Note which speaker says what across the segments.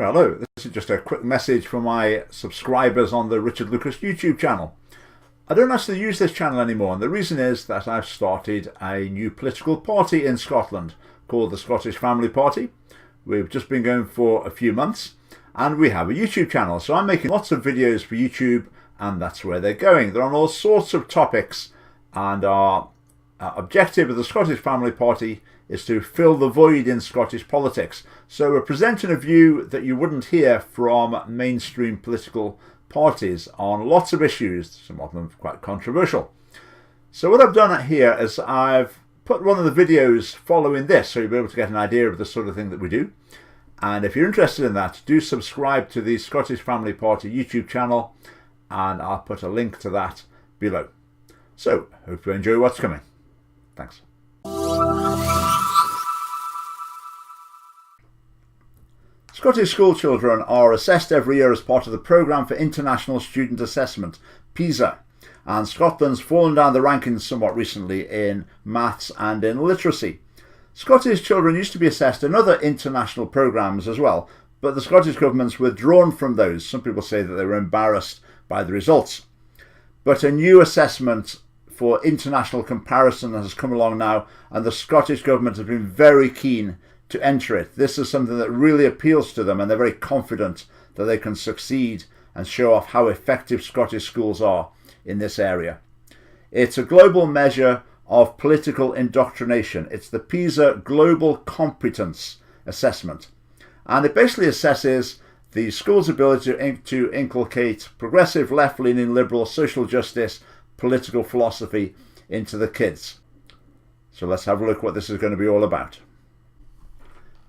Speaker 1: Well, hello, this is just a quick message for my subscribers on the Richard Lucas YouTube channel. I don't actually use this channel anymore, and the reason is that I've started a new political party in Scotland called the Scottish Family Party. We've just been going for a few months, and we have a YouTube channel, so I'm making lots of videos for YouTube, and that's where they're going. They're on all sorts of topics, and our objective of the Scottish Family Party is to fill the void in Scottish politics. So we're presenting a view that you wouldn't hear from mainstream political parties on lots of issues, some of them quite controversial. So what I've done here is I've put one of the videos following this, so you'll be able to get an idea of the sort of thing that we do. And if you're interested in that, do subscribe to the Scottish Family Party YouTube channel, and I'll put a link to that below. So, hope you enjoy what's coming. Thanks. Scottish school children are assessed every year as part of the Programme for International Student Assessment, PISA, and Scotland's fallen down the rankings somewhat recently in maths and in literacy. Scottish children used to be assessed in other international programmes as well, but the Scottish government's withdrawn from those. Some people say that they were embarrassed by the results. But a new assessment for international comparison has come along now, and the Scottish government has been very keen to enter it. This is something that really appeals to them, and they're very confident that they can succeed and show off how effective Scottish schools are in this area. It's a global measure of political indoctrination. It's the PISA Global Competence Assessment, and it basically assesses the school's ability to inculcate progressive, left-leaning, liberal, social justice, political philosophy into the kids. So let's have a look what this is going to be all about.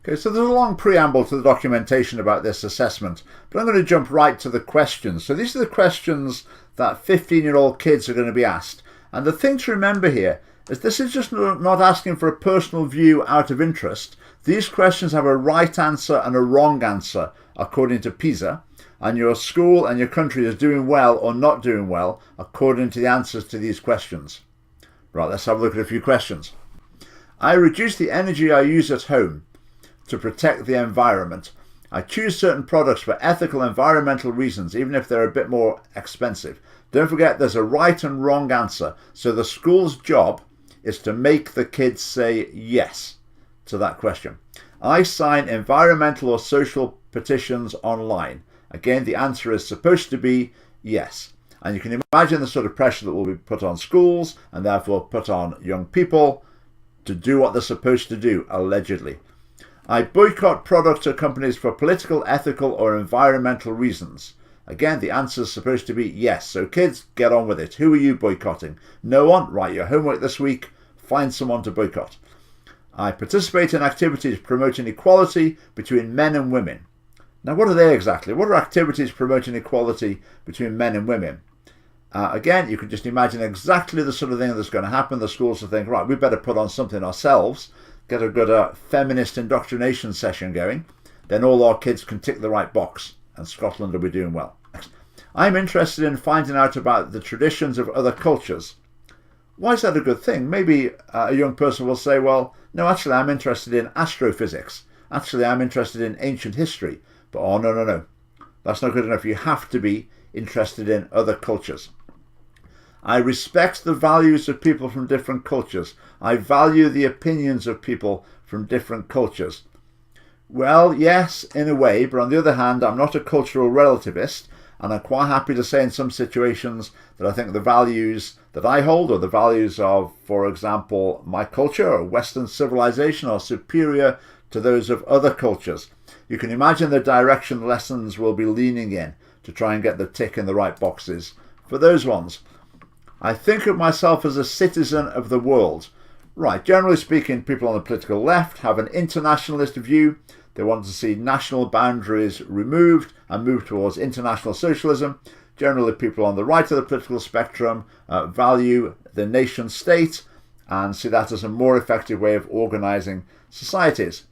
Speaker 1: Okay, so there's a long preamble to the documentation about this assessment, but I'm going to jump right to the questions. So these are the questions that 15-year-old kids are going to be asked. And the thing to remember here is this is just not asking for a personal view out of interest. These questions have a right answer and a wrong answer according to PISA, and your school and your country is doing well or not doing well according to the answers to these questions. Right, let's have a look at a few questions. I reduce the energy I use at home to protect the environment. I choose certain products for ethical environmental reasons, even if they're a bit more expensive. Don't forget there's a right and wrong answer, so the school's job is to make the kids say yes to that question. I sign environmental or social petitions online. Again, the answer is supposed to be yes. And you can imagine the sort of pressure that will be put on schools and therefore put on young people to do what they're supposed to do, allegedly. I boycott products or companies for political, ethical or environmental reasons. Again, the answer is supposed to be yes. So kids, get on with it. Who are you boycotting? No one? Write your homework this week. Find someone to boycott. I participate in activities promoting equality between men and women. Now, what are they exactly? What are activities promoting equality between men and women? Again, you can just imagine exactly the sort of thing that's going to happen. The schools will think, right, we better put on something ourselves, get a good feminist indoctrination session going, then all our kids can tick the right box, and Scotland will be doing well. I'm interested in finding out about the traditions of other cultures. Why is that a good thing? Maybe a young person will say, well, no, actually I'm interested in astrophysics. Actually I'm interested in ancient history. But oh, no. That's not good enough. You have to be interested in other cultures. I respect the values of people from different cultures. I value the opinions of people from different cultures. Well, yes, in a way, but on the other hand, I'm not a cultural relativist, and I'm quite happy to say in some situations that I think the values that I hold, or the values of, for example, my culture or Western civilization, are superior to those of other cultures. You can imagine the direction lessons will be leaning in to try and get the tick in the right boxes for those ones. I think of myself as a citizen of the world. Right, generally speaking, people on the political left have an internationalist view. They want to see national boundaries removed and move towards international socialism. Generally, people on the right of the political spectrum value the nation state and see that as a more effective way of organising societies.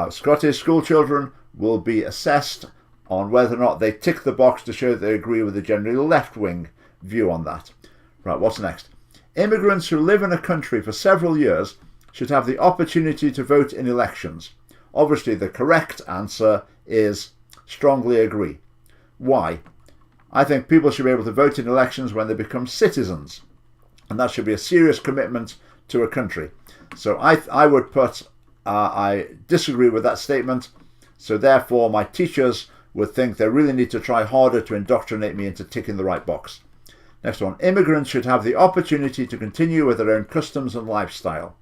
Speaker 1: Scottish school children will be assessed on whether or not they tick the box to show that they agree with the generally left-wing view on that. Right, what's next? Immigrants who live in a country for several years should have the opportunity to vote in elections. Obviously, the correct answer is strongly agree. Why? I think people should be able to vote in elections when they become citizens, and that should be a serious commitment to a country. So I would put, I disagree with that statement, so therefore my teachers would think they really need to try harder to indoctrinate me into ticking the right box. Next one, immigrants should have the opportunity to continue with their own customs and lifestyle.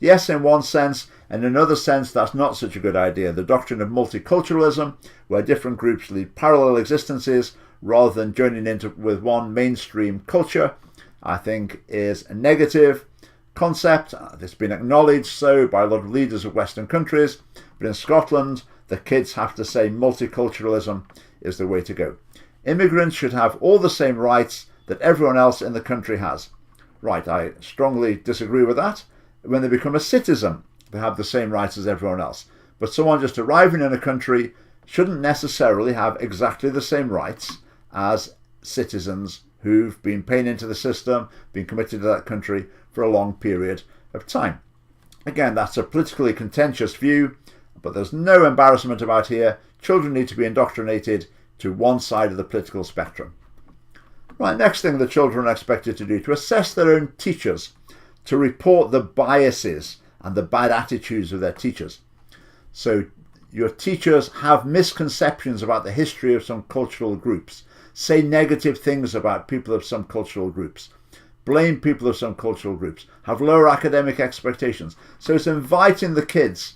Speaker 1: Yes, in one sense, and in another sense that's not such a good idea. The doctrine of multiculturalism, where different groups lead parallel existences rather than joining into with one mainstream culture, I think is a negative concept. It's been acknowledged so by a lot of leaders of Western countries, but in Scotland the kids have to say multiculturalism is the way to go. Immigrants should have all the same rights that everyone else in the country has. Right, I strongly disagree with that. When they become a citizen, they have the same rights as everyone else. But someone just arriving in a country shouldn't necessarily have exactly the same rights as citizens who've been paying into the system, been committed to that country for a long period of time. Again, that's a politically contentious view, but there's no embarrassment about here. Children need to be indoctrinated to one side of the political spectrum. Right, next thing the children are expected to do, to assess their own teachers, to report the biases and the bad attitudes of their teachers. So your teachers have misconceptions about the history of some cultural groups, say negative things about people of some cultural groups, blame people of some cultural groups, have lower academic expectations. So it's inviting the kids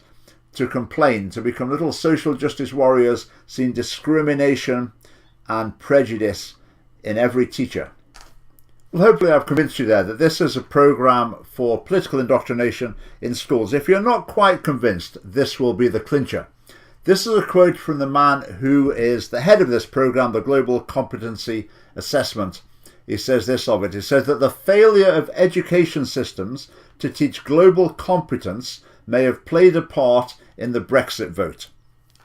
Speaker 1: to complain, to become little social justice warriors, seeing discrimination and prejudice in every teacher. Well, hopefully I've convinced you there that this is a programme for political indoctrination in schools. If you're not quite convinced, this will be the clincher. This is a quote from the man who is the head of this programme, the Global Competency Assessment. He says this of it. He says that the failure of education systems to teach global competence may have played a part in the Brexit vote.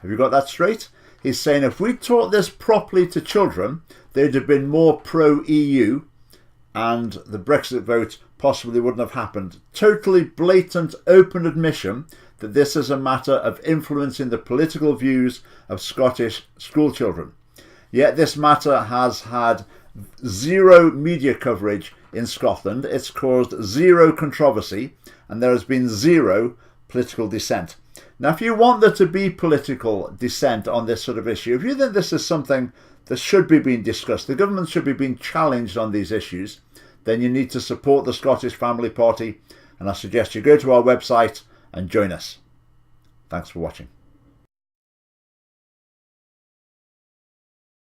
Speaker 1: Have you got that straight? He's saying if we taught this properly to children, they'd have been more pro-EU and the Brexit vote possibly wouldn't have happened. Totally blatant, open admission that this is a matter of influencing the political views of Scottish school children. Yet this matter has had zero media coverage in Scotland. It's caused zero controversy and there has been zero political dissent. Now, if you want there to be political dissent on this sort of issue, if you think this is something that should be being discussed, the government should be being challenged on these issues, then you need to support the Scottish Family Party, and I suggest you go to our website and join us. Thanks for watching.